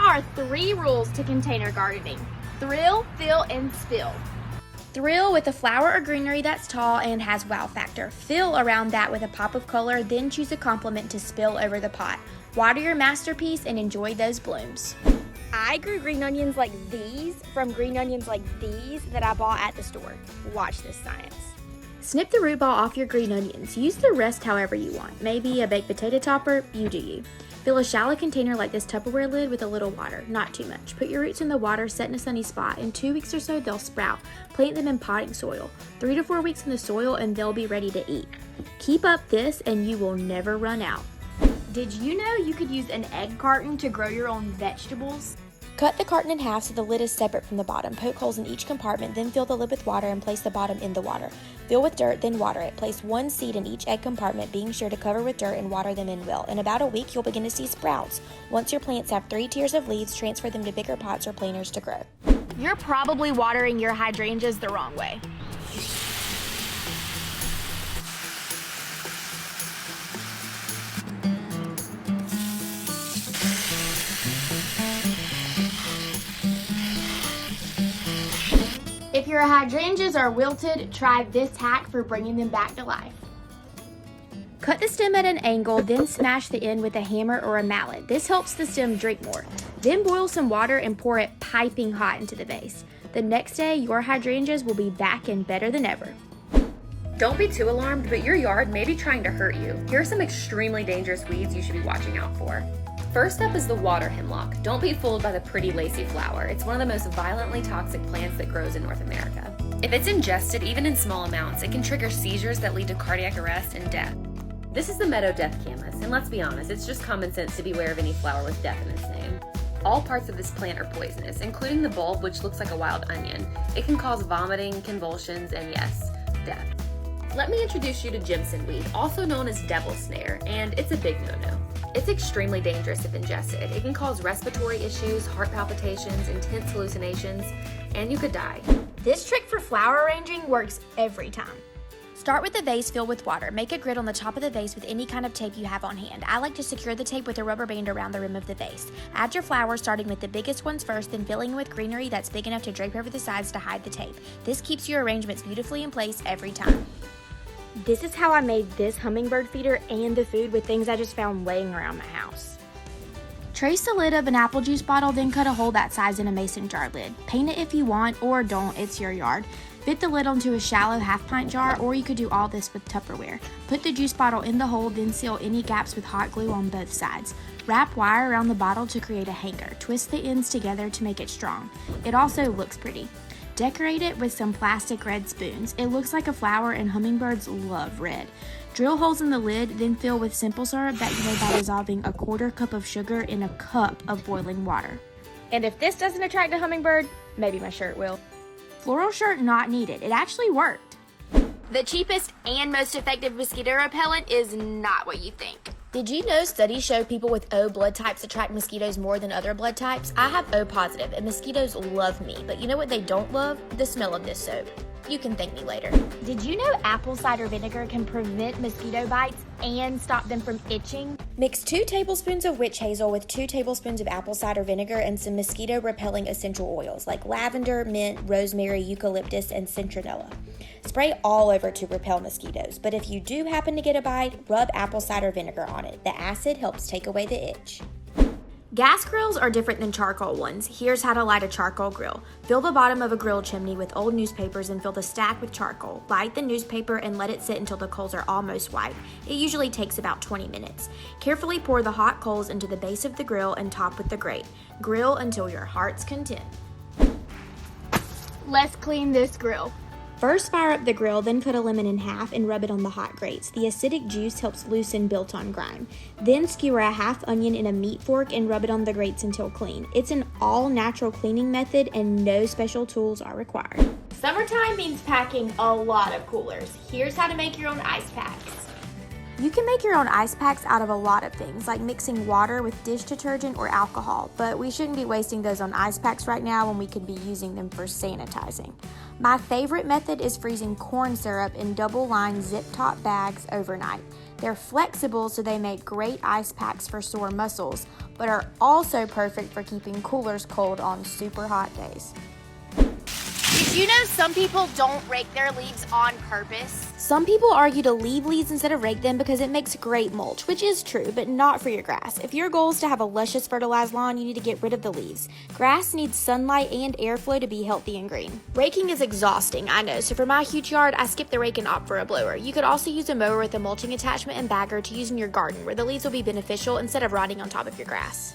are 3 rules to container gardening. Thrill, fill, and spill. Thrill with a flower or greenery that's tall and has wow factor. Fill around that with a pop of color, then choose a complement to spill over the pot. Water your masterpiece and enjoy those blooms. I grew green onions like these from green onions like these that I bought at the store. Watch this science. Snip the root ball off your green onions. Use the rest however you want. Maybe a baked potato topper, you do you. Fill a shallow container like this Tupperware lid with a little water, not too much. Put your roots in the water, set in a sunny spot. In 2 weeks or so, they'll sprout. Plant them in potting soil. 3 to 4 weeks in the soil and they'll be ready to eat. Keep up this and you will never run out. Did you know you could use an egg carton to grow your own vegetables? Cut the carton in half so the lid is separate from the bottom. Poke holes in each compartment, then fill the lid with water and place the bottom in the water. Fill with dirt, then water it. Place 1 seed in each egg compartment, being sure to cover with dirt and water them in well. In about a week, you'll begin to see sprouts. Once your plants have 3 tiers of leaves, transfer them to bigger pots or planters to grow. You're probably watering your hydrangeas the wrong way. If your hydrangeas are wilted, try this hack for bringing them back to life. Cut the stem at an angle, then smash the end with a hammer or a mallet. This helps the stem drink more. Then boil some water and pour it piping hot into the vase. The next day, your hydrangeas will be back and better than ever. Don't be too alarmed, but your yard may be trying to hurt you. Here are some extremely dangerous weeds you should be watching out for. First up is the water hemlock. Don't be fooled by the pretty lacy flower. It's one of the most violently toxic plants that grows in North America. If it's ingested, even in small amounts, it can trigger seizures that lead to cardiac arrest and death. This is the meadow death camas, and let's be honest, it's just common sense to beware of any flower with death in its name. All parts of this plant are poisonous, including the bulb, which looks like a wild onion. It can cause vomiting, convulsions, and yes, death. Let me introduce you to Jimson weed, also known as devil's snare, and it's a big no-no. It's extremely dangerous if ingested. It can cause respiratory issues, heart palpitations, intense hallucinations, and you could die. This trick for flower arranging works every time. Start with a vase filled with water. Make a grid on the top of the vase with any kind of tape you have on hand. I like to secure the tape with a rubber band around the rim of the vase. Add your flowers, starting with the biggest ones first, then filling with greenery that's big enough to drape over the sides to hide the tape. This keeps your arrangements beautifully in place every time. This is how I made this hummingbird feeder and the food with things I just found laying around my house. Trace the lid of an apple juice bottle, then cut a hole that size in a mason jar lid. Paint it if you want, or don't, it's your yard. Fit the lid onto a shallow half-pint jar, or you could do all this with Tupperware. Put the juice bottle in the hole, then seal any gaps with hot glue on both sides. Wrap wire around the bottle to create a hanger. Twist the ends together to make it strong. It also looks pretty. Decorate it with some plastic red spoons. It looks like a flower and hummingbirds love red. Drill holes in the lid, then fill with simple syrup that you made by dissolving a 1/4 cup of sugar in a cup of boiling water. And if this doesn't attract a hummingbird, maybe my shirt will. Floral shirt not needed. It actually worked. The cheapest and most effective mosquito repellent is not what you think. Did you know studies show people with O blood types attract mosquitoes more than other blood types? I have O positive, and mosquitoes love me, but you know what they don't love? The smell of this soap. You can thank me later. Did you know apple cider vinegar can prevent mosquito bites and stop them from itching? Mix 2 tablespoons of witch hazel with 2 tablespoons of apple cider vinegar and some mosquito repelling essential oils like lavender, mint, rosemary, eucalyptus, and citronella. Spray all over to repel mosquitoes, but if you do happen to get a bite, rub apple cider vinegar on it. The acid helps take away the itch. Gas grills are different than charcoal ones. Here's how to light a charcoal grill. Fill the bottom of a grill chimney with old newspapers and fill the stack with charcoal. Light the newspaper and let it sit until the coals are almost white. It usually takes about 20 minutes. Carefully pour the hot coals into the base of the grill and top with the grate. Grill until your heart's content. Let's clean this grill. First, fire up the grill, then cut a lemon in half and rub it on the hot grates. The acidic juice helps loosen built-on grime. Then skewer a half onion in a meat fork and rub it on the grates until clean. It's an all-natural cleaning method and no special tools are required. Summertime means packing a lot of coolers. Here's how to make your own ice packs. You can make your own ice packs out of a lot of things, like mixing water with dish detergent or alcohol, but we shouldn't be wasting those on ice packs right now when we could be using them for sanitizing. My favorite method is freezing corn syrup in double-lined zip-top bags overnight. They're flexible, so they make great ice packs for sore muscles, but are also perfect for keeping coolers cold on super hot days. Did you know some people don't rake their leaves on purpose? Some people argue to leave leaves instead of rake them because it makes great mulch, which is true, but not for your grass. If your goal is to have a luscious fertilized lawn, you need to get rid of the leaves. Grass needs sunlight and airflow to be healthy and green. Raking is exhausting, I know, so for my huge yard, I skip the rake and opt for a blower. You could also use a mower with a mulching attachment and bagger to use in your garden, where the leaves will be beneficial instead of rotting on top of your grass.